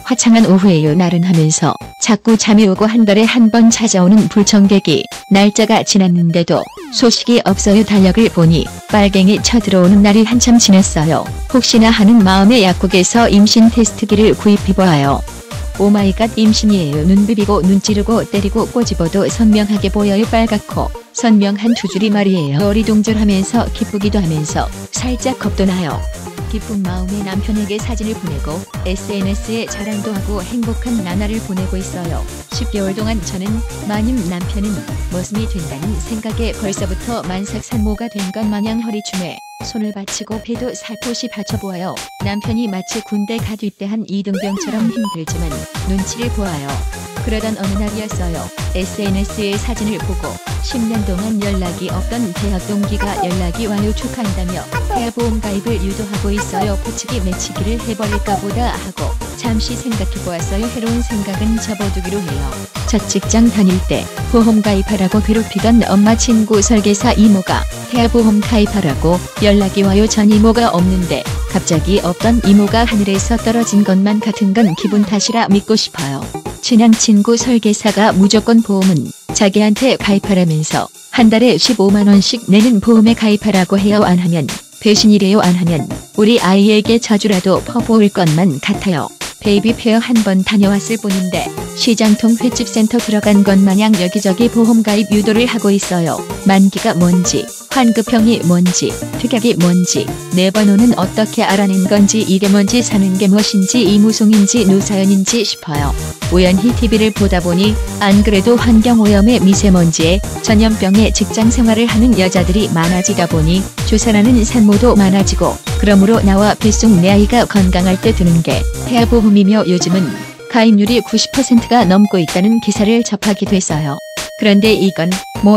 화창한 오후에요. 나른하면서 자꾸 잠이 오고 한 달에 한 번 찾아오는 불청객이 날짜가 지났는데도 소식이 없어요. 달력을 보니 빨갱이 쳐들어오는 날이 한참 지났어요. 혹시나 하는 마음에 약국에서 임신 테스트기를 구입해보아요. 오마이갓, 임신이에요. 눈 비비고 눈 찌르고 때리고 꼬집어도 선명하게 보여요. 빨갛고 선명한 두 줄이 말이에요. 어리둥절하면서 기쁘기도 하면서 살짝 겁도 나요. 기쁜 마음에 남편에게 사진을 보내고 SNS에 자랑도 하고 행복한 나날을 보내고 있어요. 10개월 동안 저는 마님 남편은 머슴이 된다는 생각에 벌써부터 만삭산모가 된 것 마냥 허리춤에 손을 받치고 배도 살포시 받쳐보아요. 남편이 마치 군대 갓 입대한 이등병처럼 힘들지만 눈치를 보아요. 그러던 어느 날이었어요. SNS에 사진을 보고 10년 동안 연락이 없던 대학 동기가 연락이 와요. 축하한다며 태아보험 가입을 유도하고 있어요. 붙이기 매치기를 해버릴까 보다 하고 잠시 생각해보았어요. 해로운 생각은 접어두기로 해요. 첫 직장 다닐 때 보험 가입하라고 괴롭히던 엄마 친구 설계사 이모가 태아보험 가입하라고 연락이 와요. 전 이모가 없는데 갑자기 없던 이모가 하늘에서 떨어진 것만 같은 건 기분 탓이라 믿고 싶어요. 친한 친구 설계사가 무조건 보험은 자기한테 가입하라면서 한 달에 15만원씩 내는 보험에 가입하라고 해요. 안 하면 배신이래요. 안 하면 우리 아이에게 저주라도 퍼부을 것만 같아요. 베이비 페어 한 번 다녀왔을 뿐인데 시장통 횟집 센터 들어간 것 마냥 여기저기 보험 가입 유도를 하고 있어요. 만기가 뭔지, 환급형이 뭔지, 특약이 뭔지, 내 번호는 어떻게 알아낸 건지, 이게 뭔지, 사는 게 무엇인지, 이무송인지 노사연인지 싶어요. 우연히 TV를 보다 보니 안 그래도 환경오염에 미세먼지에 전염병에 직장생활을 하는 여자들이 많아지다 보니 조산하는 산모도 많아지고, 그러므로 나와 뱃속 내 아이가 건강할 때 드는 게 태아보험이며 요즘은 가입률이 90%가 넘고 있다는 기사를 접하게 됐어요. 그런데 이건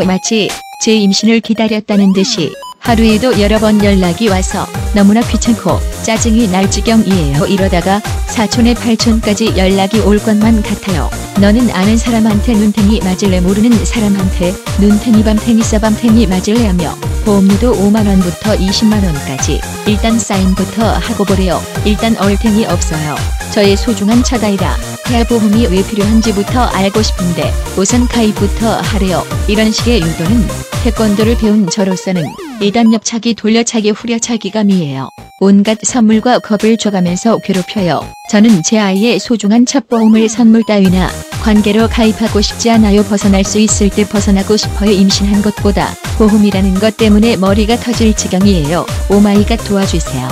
마치 제 임신을 기다렸다는 듯이 하루에도 여러 번 연락이 와서 너무나 귀찮고 짜증이 날 지경이에요. 이러다가 사촌의 팔촌까지 연락이 올 것만 같아요. 너는 아는 사람한테 눈탱이 맞을래, 모르는 사람한테 눈탱이 밤탱이 써밤탱이 맞을래 하며 보험료도 5만원부터 20만원까지 일단 사인부터 하고 보래요. 일단 얼탱이 없어요. 저의 소중한 첫아이라 태아보험이 왜 필요한지부터 알고 싶은데 우선 가입부터 하래요. 이런 식의 유도는 태권도를 배운 저로서는 이단협차기 돌려차기 후려차기가 미해요. 온갖 선물과 겁을 줘가면서 괴롭혀요. 저는 제 아이의 소중한 첫 보험을 선물 따위나 관계로 가입하고 싶지 않아요. 벗어날 수 있을 때 벗어나고 싶어요. 임신한 것보다 보험이라는 것 때문에 머리가 터질 지경이에요. 오마이갓 도와주세요.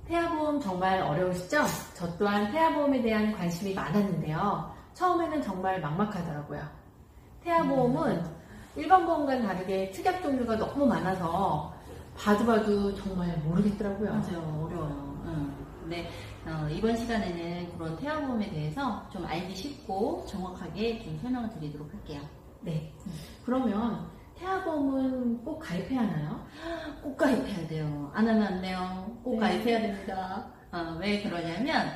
태아보험 정말 어려우시죠? 저 또한 태아보험에 대한 관심이 많았는데요. 처음에는 정말 막막하더라고요. 태아보험은 일반 보험과는 다르게 특약 종류가 너무 많아서 봐도 정말 모르겠더라고요. 맞아요. 어려워요. 근데 이번 시간에는 그런 태아보험에 대해서 좀 알기 쉽고 정확하게 좀 설명을 드리도록 할게요. 네. 그러면 태아보험은 꼭 가입해야 하나요? 꼭 가입해야 돼요. 안 하면 안 돼요. 꼭 네. 가입해야 됩니다. 왜 그러냐면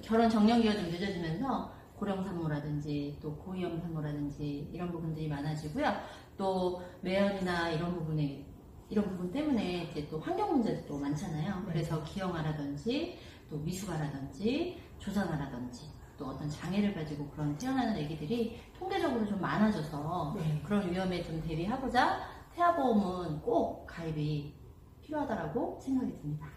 결혼 정년기가 좀 늦어지면서 고령산모라든지 또 고위험 산모라든지 이런 부분들이 많아지고요. 또 매연이나 이런 부분 때문에 이제 또 환경 문제도 많잖아요. 그래서 기형아라든지 또 미숙아라든지 조산아라든지 또 어떤 장애를 가지고 그런 태어나는 아기들이 통계적으로 좀 많아져서 그런 위험에 좀 대비하고자 태아보험은 꼭 가입이 필요하다고 생각이 듭니다.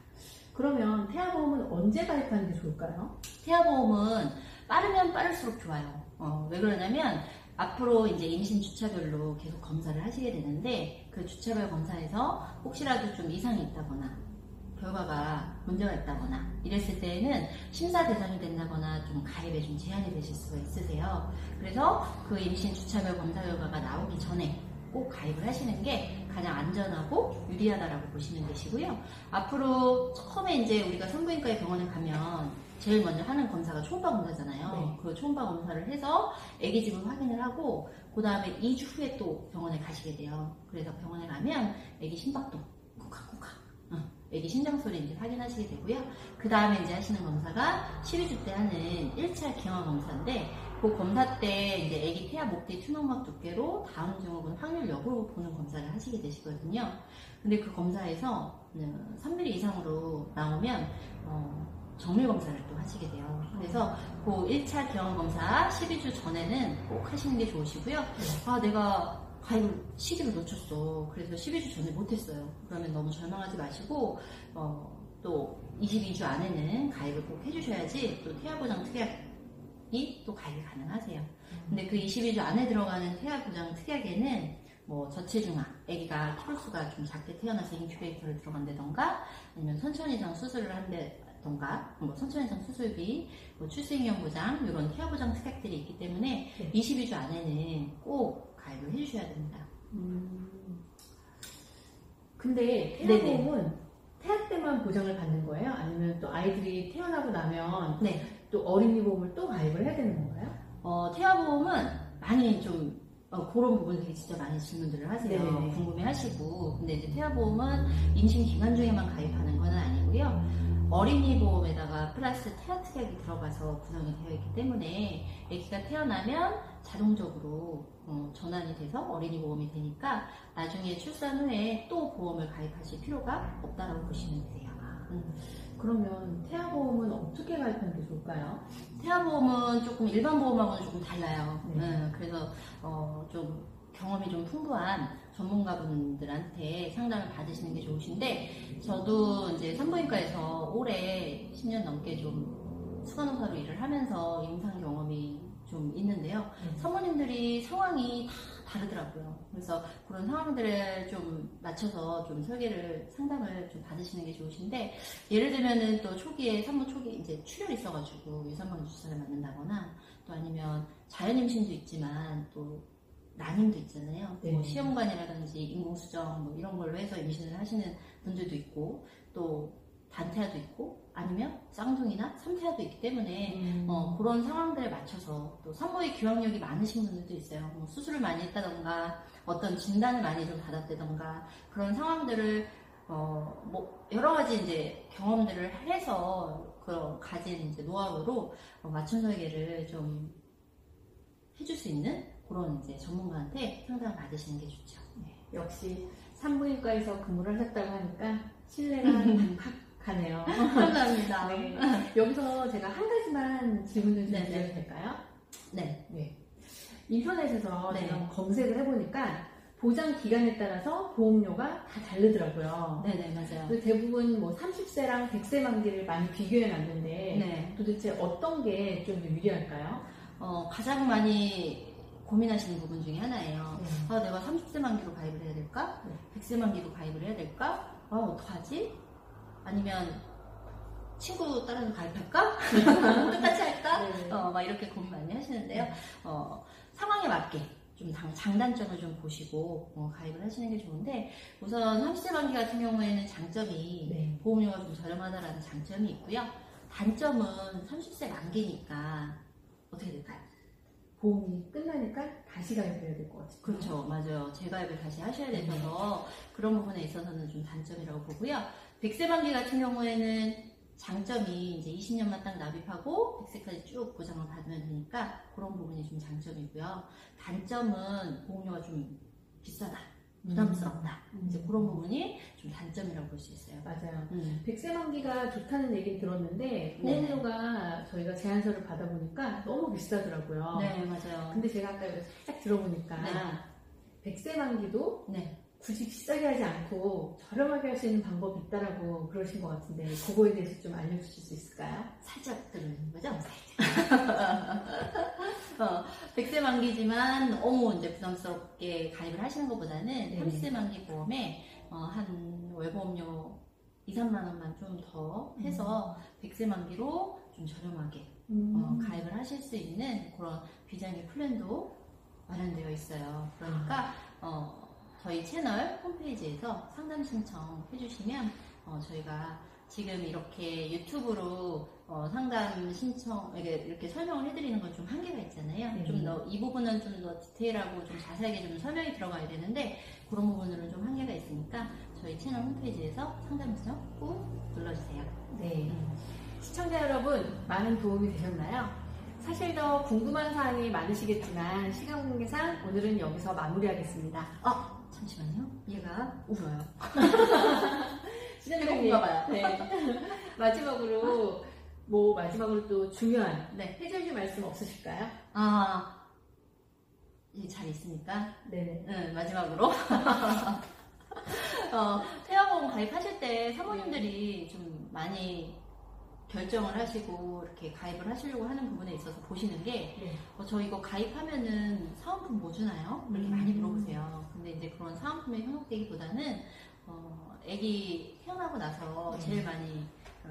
그러면 태아보험은 언제 가입하는 게 좋을까요? 태아보험은 빠르면 빠를수록 좋아요. 왜 그러냐면 앞으로 이제 임신 주차별로 계속 검사를 하시게 되는데 그 주차별 검사에서 혹시라도 좀 이상이 있다거나 결과가 문제가 있다거나 이랬을 때에는 심사 대상이 된다거나 좀 가입에 좀 제한이 되실 수가 있으세요. 그래서 그 임신 주차별 검사 결과가 나오기 전에 꼭 가입을 하시는 게 가장 안전하고 유리하다라고 보시면 되시고요. 앞으로 처음에 이제 우리가 산부인과에 병원에 가면 제일 먼저 하는 검사가 초음파 검사잖아요. 그 초음파 검사를 해서 아기집을 확인을 하고 그 다음에 2주 후에 또 병원에 가시게 돼요. 그래서 병원에 가면 아기 심박도 쿡쿡쿡 애기 심장소리 이제 확인하시게 되고요. 그 다음에 이제 하시는 검사가 12주 때 하는 1차 기형아 검사인데, 그 검사 때 이제 애기 태아 목 뒤 투명막 두께로 다음 증후군 확률 여부를 보는 검사를 하시게 되시거든요. 근데 그 검사에서 3mm 이상으로 나오면 정밀 검사를 또 하시게 돼요. 그래서 그 1차 기형아 검사 12주 전에는 꼭 하시는 게 좋으시고요. 아, 내가 가입을 시기를 놓쳤어. 그래서 12주 전에 못했어요. 그러면 너무 절망하지 마시고 또 22주 안에는 가입을 꼭 해주셔야지 또 태아보장 특약이 또 가입이 가능하세요. 근데 그 22주 안에 들어가는 태아보장 특약에는 뭐 저체중아, 아기가 키로수가 좀 작게 태어나서 인큐베이터를 들어간다던가, 아니면 선천이상 수술을 한다던가, 뭐 선천이상 수술비, 뭐 출생위험 보장, 이런 태아보장 특약들이 있기 때문에 22주 안에는 꼭 가입을 해주셔야 됩니다. 근데 태아보험은 태아 때만 보장을 받는 거예요? 아니면 또 아이들이 태어나고 나면 또 어린이 보험을 또 가입을 해야 되는 건가요? 태아보험은 많이 좀 그런 부분 되게 진짜 많이 질문들을 하세요. 네네네. 궁금해 하시고. 근데 이제 태아보험은 임신 기간 중에만 가입하는 건 아니고요. 어린이 보험에다가 플러스 태아 특약이 들어가서 구성이 되어 있기 때문에 아기가 태어나면 자동적으로 전환이 돼서 어린이 보험이 되니까 나중에 출산 후에 또 보험을 가입하실 필요가 없다라고 보시면 돼요. 그러면 태아보험은 어떻게 가입하는 게 좋을까요? 태아보험은 조금 일반 보험하고는 조금 달라요. 그래서 좀 경험이 좀 풍부한 전문가분들한테 상담을 받으시는 게 좋으신데, 저도 이제 산부인과에서 올해 10년 넘게 좀 수간호사로 일을 하면서 임상 경험이 좀 있는데요. 사모님들이 상황이 다 다르더라고요. 그래서 그런 상황들을 좀 맞춰서 좀 상담을 좀 받으시는 게 좋으신데, 예를 들면은 또 산모 초기에 이제 출혈이 있어가지고 유산광 주사를 맞는다거나, 또 아니면 자연 임신도 있지만 또 난임도 있잖아요. 뭐 시험관이라든지 인공수정 뭐 이런 걸로 해서 임신을 하시는 분들도 있고, 또 단태아도 있고, 아니면 쌍둥이나 삼태아도 있기 때문에 그런 상황들에 맞춰서, 또 산모의 기억력이 많으신 분들도 있어요. 뭐 수술을 많이 했다던가 어떤 진단을 많이 좀 받았다던가, 그런 상황들을 뭐 여러 가지 이제 경험들을 해서 그런 가진 이제 노하우로 맞춤 설계를 좀 해줄 수 있는 그런 이제 전문가한테 상담을 받으시는 게 좋죠. 역시 산부인과에서 근무를 하셨다고 하니까 신뢰가 팍 가네요. 감사합니다. 여기서 제가 한 가지만 질문을 좀 네네. 드려도 될까요? 네. 인터넷에서 제가 검색을 해보니까 보장 기간에 따라서 보험료가 다 다르더라고요. 네네, 맞아요. 그래서 대부분 뭐 30세랑 100세 만기를 많이 비교해 놨는데 도대체 어떤 게 좀 유리할까요? 가장 많이 고민하시는 부분 중에 하나예요. 내가 30세 만기로 가입을 해야 될까? 100세 만기로 가입을 해야 될까? 어떡하지? 아니면 친구 따라서 가입할까? 똑같이 할까? 막 이렇게 고민 많이 하시는데요. 상황에 맞게 좀 장단점을 좀 보시고 가입을 하시는 게 좋은데, 우선 30세 만기 같은 경우에는 장점이 보험료가 좀 저렴하다라는 장점이 있고요. 단점은 30세 만기니까 어떻게 될까요? 보험이 끝나니까 다시 가입해야 될 것 같아요. 그렇죠. 맞아요. 재가입을 다시 하셔야 되셔서 그런 부분에 있어서는 좀 단점이라고 보고요. 100세 만기 같은 경우에는 장점이 이제 20년만 딱 납입하고 100세까지 쭉 보장을 받으면 되니까 그런 부분이 좀 장점이고요. 단점은 보험료가 좀 비싸다, 부담스럽다. 이제 그런 부분이 좀 단점이라고 볼 수 있어요. 맞아요. 100세 만기가 좋다는 얘기는 들었는데 보험료가 저희가 제안서를 받아보니까 너무 비싸더라고요. 네, 맞아요. 근데 제가 아까 이거 살짝 들어보니까 100세 만기도 굳이 비싸게 하지 않고 저렴하게 할 수 있는 방법이 있다라고 그러신 것 같은데, 그거에 대해서 좀 알려주실 수 있을까요? 살짝 들으는 거죠? 살짝. 100세 만기지만 너무 이제 부담스럽게 가입을 하시는 것보다는 30세 만기 보험에 한 월보험료 2, 3만 원만 좀 더 해서 100세 만기로 좀 저렴하게 가입을 하실 수 있는 그런 비장의 플랜도 마련되어 있어요. 그러니까 저희 채널 홈페이지에서 상담 신청 해주시면 저희가 지금 이렇게 유튜브로 상담 신청 이렇게 설명을 해드리는 건 좀 한계가 있잖아요. 좀 더 이 부분은 좀 더 디테일하고 좀 자세하게 좀 설명이 들어가야 되는데 그런 부분으로는 좀 한계가 있으니까 저희 채널 홈페이지에서 상담 신청 꼭 눌러주세요. 네. 시청자 여러분, 많은 도움이 되셨나요? 사실 더 궁금한 사항이 많으시겠지만 시간 관계상 오늘은 여기서 마무리하겠습니다. 잠시만요. 얘가 울어요. 시청자님, 봐요. 네. 마지막으로 또 중요한 해주실 말씀 없으실까요? 잘 있으니까. 네. 마지막으로. 태아보험 가입하실 때 사모님들이 좀 많이 결정을 하시고 이렇게 가입을 하시려고 하는 부분에 있어서 보시는 게 저 이거 가입하면은 사은품 뭐 주나요? 이렇게 많이 물어보세요. 근데 이제 그런 사은품에 현혹되기보다는 아기 태어나고 나서 제일 많이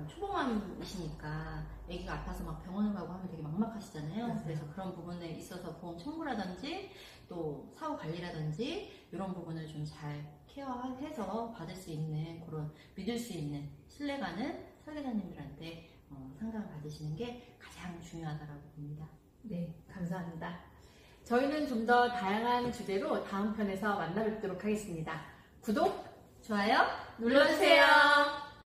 초보맘이시니까 아기가 아파서 막 병원을 가고 하면 되게 막막하시잖아요. 그래서 그런 부분에 있어서 보험 청구라든지 또 사후 관리라든지 이런 부분을 좀 잘 케어해서 받을 수 있는 그런 믿을 수 있는 신뢰가는 설계자님들한테 상담을 받으시는 게 가장 중요하다고 봅니다. 네, 감사합니다. 저희는 좀 더 다양한 주제로 다음 편에서 만나 뵙도록 하겠습니다. 구독, 좋아요 눌러주세요.